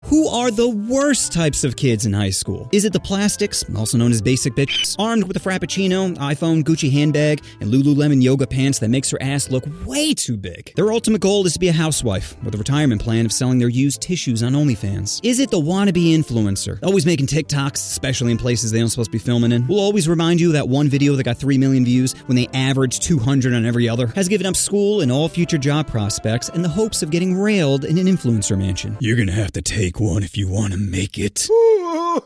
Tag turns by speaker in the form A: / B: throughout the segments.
A: Who are the worst types of kids in high school? Is it the plastics, also known as basic bitches, armed with a Frappuccino, iPhone, Gucci handbag, and Lululemon yoga pants that makes her ass look way too big? Their ultimate goal is to be a housewife with a retirement plan of selling their used tissues on OnlyFans. Is it the wannabe influencer, always making TikToks, especially in places they aren't supposed to be filming in? Will always remind you that one video that got 3 million views when they averaged 200 on every other, has given up school and all future job prospects in the hopes of getting railed in an influencer mansion. You're gonna have to take one if you want to make it. I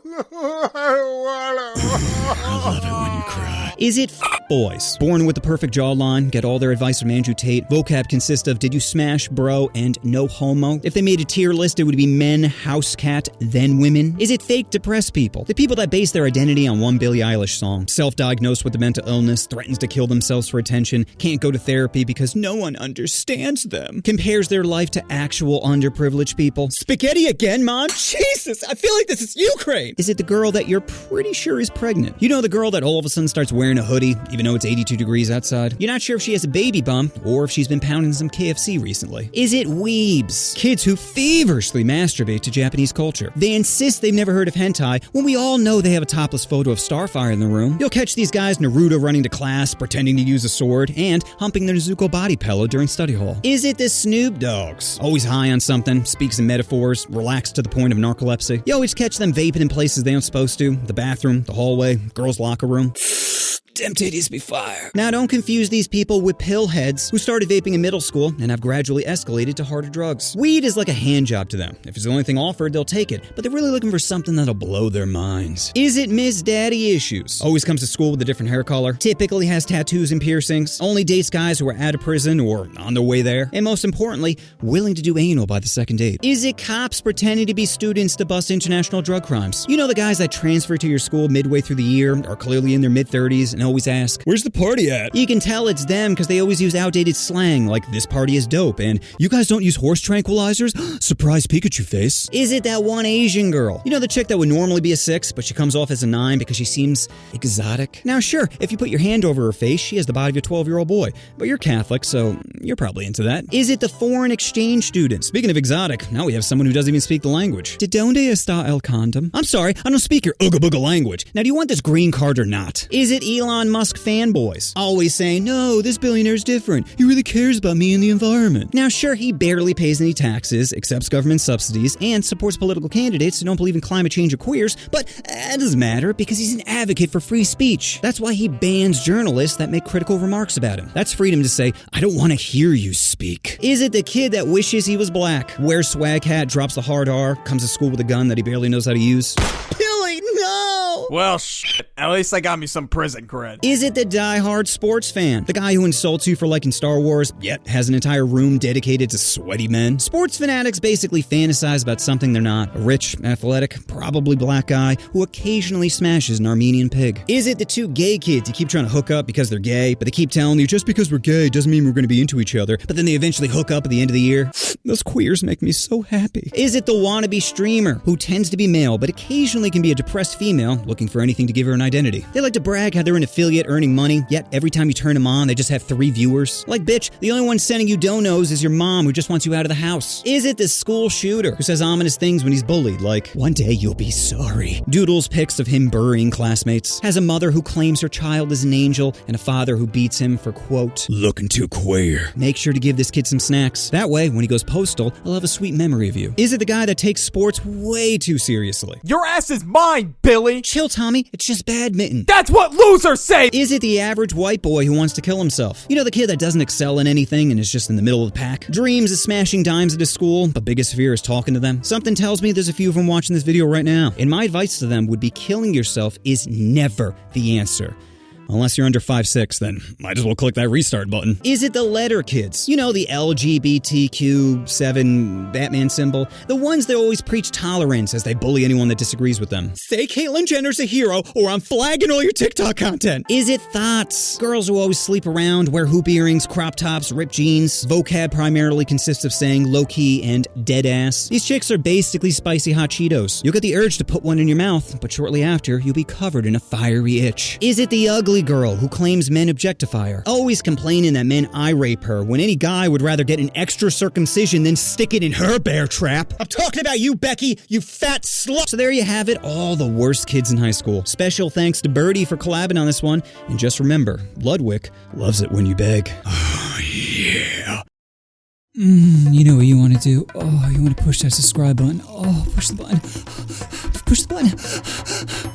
A: love it when you cry. Is it boys? Born with the perfect jawline, get all their advice from Andrew Tate. Vocab consists of did you smash, bro, and no homo. If they made a tier list, it would be men, house cat, then women. Is it fake depressed people? The people that base their identity on one Billie Eilish song. Self-diagnosed with a mental illness, threatens to kill themselves for attention, can't go to therapy because no one understands them. Compares their life to actual underprivileged people. Spaghetti again, Mom? Jesus, I feel like this is Ukraine. Is it the girl that you're pretty sure is pregnant? You know, the girl that all of a sudden starts wearing a hoodie, even though it's 82 degrees outside? You're not sure if she has a baby bump or if she's been pounding some KFC recently. Is it weebs? Kids who feverishly masturbate to Japanese culture. They insist they've never heard of hentai when we all know they have a topless photo of Starfire in the room. You'll catch these guys Naruto running to class, pretending to use a sword, and humping their Nezuko body pillow during study hall. Is it the Snoop Dogs? Always high on something, speaks in metaphors, relaxed to the point of narcolepsy. You always catch them vaping in places they aren't supposed to. The bathroom, the hallway, girls' locker room. Them titties be fire. Now, don't confuse these people with pill heads who started vaping in middle school and have gradually escalated to harder drugs. Weed is like a hand job to them. If it's the only thing offered, they'll take it, but they're really looking for something that'll blow their minds. Is it Miss Daddy Issues? Always comes to school with a different hair color, typically has tattoos and piercings, only dates guys who are out of prison or on their way there, and most importantly, willing to do anal by the second date. Is it cops pretending to be students to bust international drug crimes? You know the guys that transfer to your school midway through the year, are clearly in their mid-30s, and always ask, where's the party at? You can tell it's them because they always use outdated slang like this party is dope and you guys don't use horse tranquilizers? Surprise Pikachu face. Is it that one Asian girl? You know the chick that would normally be a 6 but she comes off as a 9 because she seems exotic? Now sure, if you put your hand over her face, she has the body of a 12-year-old boy, but you're Catholic so you're probably into that. Is it the foreign exchange student? Speaking of exotic, now we have someone who doesn't even speak the language. ¿De dónde está el condom? I'm sorry, I don't speak your ooga booga language. Now do you want this green card or not? Is it Elon Musk fanboys? Always saying, no, this billionaire's different. He really cares about me and the environment. Now, sure, he barely pays any taxes, accepts government subsidies, and supports political candidates who don't believe in climate change or queers, but that doesn't matter because he's an advocate for free speech. That's why he bans journalists that make critical remarks about him. That's freedom to say, I don't want to hear you speak. Is it the kid that wishes he was black? Wears swag hat, drops the hard R, comes to school with a gun that he barely knows how to use? Billy, no!
B: Well, shit. At least I got me some prison cred.
A: Is it the die-hard sports fan? The guy who insults you for liking Star Wars, yet has an entire room dedicated to sweaty men? Sports fanatics basically fantasize about something they're not. A rich, athletic, probably black guy who occasionally smashes an Armenian pig. Is it the 2 gay kids you keep trying to hook up because they're gay, but they keep telling you just because we're gay doesn't mean we're going to be into each other, but then they eventually hook up at the end of the year? Those queers make me so happy. Is it the wannabe streamer who tends to be male, but occasionally can be a depressed female looking for anything to give her an identity? They like to brag how they're an affiliate earning money, yet every time you turn them on, they just have 3 viewers. Like, bitch, the only one sending you donos is your mom who just wants you out of the house. Is it the school shooter who says ominous things when he's bullied, like, one day you'll be sorry? Doodles pics of him burying classmates. Has a mother who claims her child is an angel and a father who beats him for, quote, looking too queer. Make sure to give this kid some snacks. That way, when he goes postal, he'll have a sweet memory of you. Is it the guy that takes sports way too seriously?
B: Your ass is mine, Billy!
A: Chill, Tommy. It's just badminton.
B: That's what losers say!
A: Is it the average white boy who wants to kill himself? You know, the kid that doesn't excel in anything and is just in the middle of the pack? Dreams of smashing dimes at his school, but biggest fear is talking to them? Something tells me there's a few of them watching this video right now. And my advice to them would be killing yourself is never the answer. Unless you're under 5'6", then might as well click that restart button. Is it the letter kids? You know, the LGBTQ 7 Batman symbol? The ones that always preach tolerance as they bully anyone that disagrees with them. Say Caitlyn Jenner's a hero or I'm flagging all your TikTok content. Is it thoughts? Girls who always sleep around, wear hoop earrings, crop tops, ripped jeans. Vocab primarily consists of saying low-key and dead ass. These chicks are basically spicy hot Cheetos. You'll get the urge to put one in your mouth, but shortly after, you'll be covered in a fiery itch. Is it the ugly ugly girl who claims men objectify her, always complaining that men eye rape her when any guy would rather get an extra circumcision than stick it in her bear trap. I'm talking about you, Becky, you fat slut! So there you have it, all the worst kids in high school. Special thanks to Birdie for collabing on this one, and just remember, Ludwig loves it when you beg. Oh, yeah. You know what you want to do? Oh, you want to push that subscribe button. Oh, push the button. Push the button.